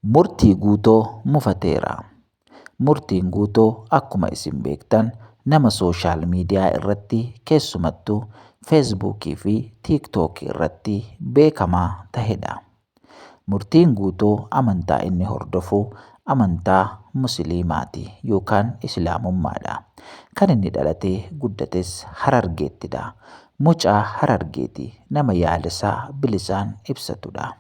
Murtii guutoo mufateera. Murtiin guutoo akkuma isin beektan nama sooshaal miidiyaa irratti keessumattuu feesbuukii fi tiiktookii irratti beekamaa tahedha. Murtiin guutoo amantaa inni hordofu amantaa musliimaati yookaan islaamummaadha. Kan inni dhalatee guddates Harargeettidha. Mucaa Harargeeti nama yaadasaa bilisaan ibsatudha.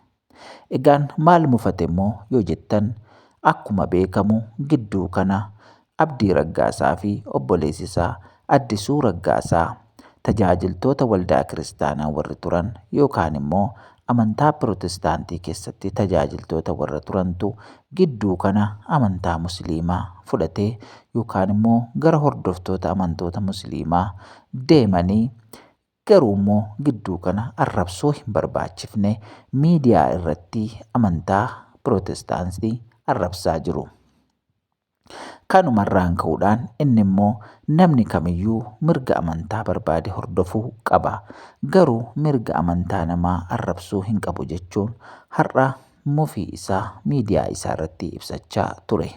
Egaan maal mufate immoo yoo jettan akkuma beekamu gidduu kana Abdii Raggaasaa fi obboleessi isaa Addisuu Raggaasaa tajaajiltoota waldaa kiristaanaa warri turan yookaan immoo amantaa Pirotestaantii keessatti tajaajiltoota warra turantu gidduu kana amantaa musliimaa fudhatee yookaan immoo gara hordoftoota amantoota musliimaa deemanii garuu immoo gidduu kana arrabsoo hin barbaachifne miidiyaa irratti amantaa Pirotestaantii arrabsaa jiru. Kanumarraan ka'uudhaan inni immoo namni kamiyyuu mirga amantaa barbaade hordofuu qaba. Garuu mirga amantaa namaa arrabsuu hin qabu jechuun har'a mufii isaa miidiyaa isaa irratti ibsachaa ture.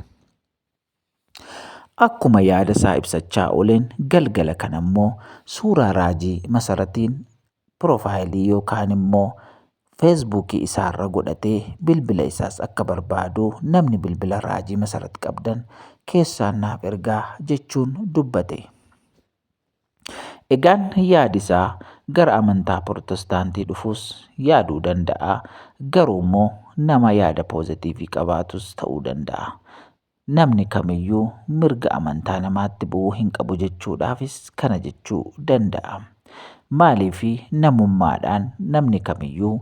Akkuma yaada isaa ibsachaa ooleen galgala kana immoo suuraa raajii masaratiin piroofaayilii yookaan immoo feesbuukii isaarra godhatee bilbila isaas akka barbaadu namni bilbila raajii masarat qabdan keessaan naaf ergaa jechuun dubbate. Egaan yaadi isaa gara amantaa Pirotestaantii dhufuus yaaduu danda'a. Garuu immoo nama yaada poozitiivii qabaatus ta'uu danda'a. Namni kamiyyuu mirga amantaa namaatti bu'uu hin qabu jechuudhaafis kana jechuu danda'a. Maaliifi namummaadhaan namni kamiyyuu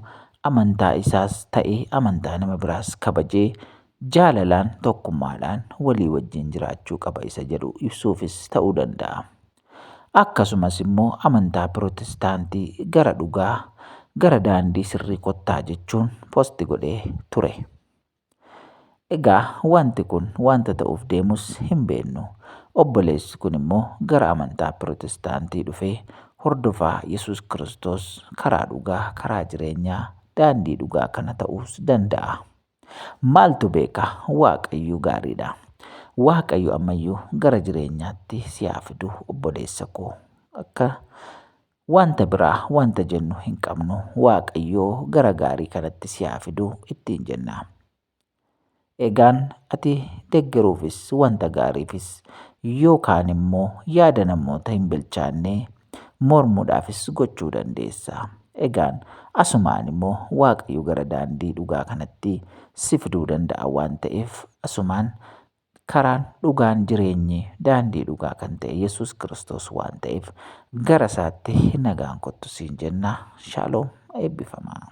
amantaa isaas ta'ee amantaa nama biraas kabajee jaalalaan tokkummaadhaan walii wajjin jiraachuu qaba isa jedhu ibsuufis ta'uu danda'a. Akkasumas immoo amantaa Pirotestaantii gara dhugaa gara daandii sirrii kottaa jechuun poosti godhee ture. Egaa wanti kun wanta ta'uuf deemus hin beeknu. Obboleessi kun immoo gara amantaa Pirotestaantii dhufee hordofaa Yesuus Kiristoos karaa dhugaa karaa jireenyaa daandii dhugaa kana ta'uus danda'a. Maaltu beeka? Waaqayyo gaariidha. Waaqayyo ammayyuu gara jireenyaatti si haa fidu obboleessa koo. Akka wanta biraa wanta jennu hin qabnu Waaqayyoo gara gaarii kanatti si haa fidu ittiin jenna. Egaan ati deeggaruufis wanta gaariifis yookaan immoo yaada namoota hin bilchaanne mormuudhaafis gochuu dandeessa. Egaan asumaan immoo Waaqayyo gara daandii dhugaa kanatti si fiduu danda'a waan ta'eef asumaan karaan dhugaan jireenyi daandii dhugaa kan ta'e Yesuus Kiristoos waan ta'eef gara isaatti nagaan kottu siin jenna. Shaaloom eebbifamaa.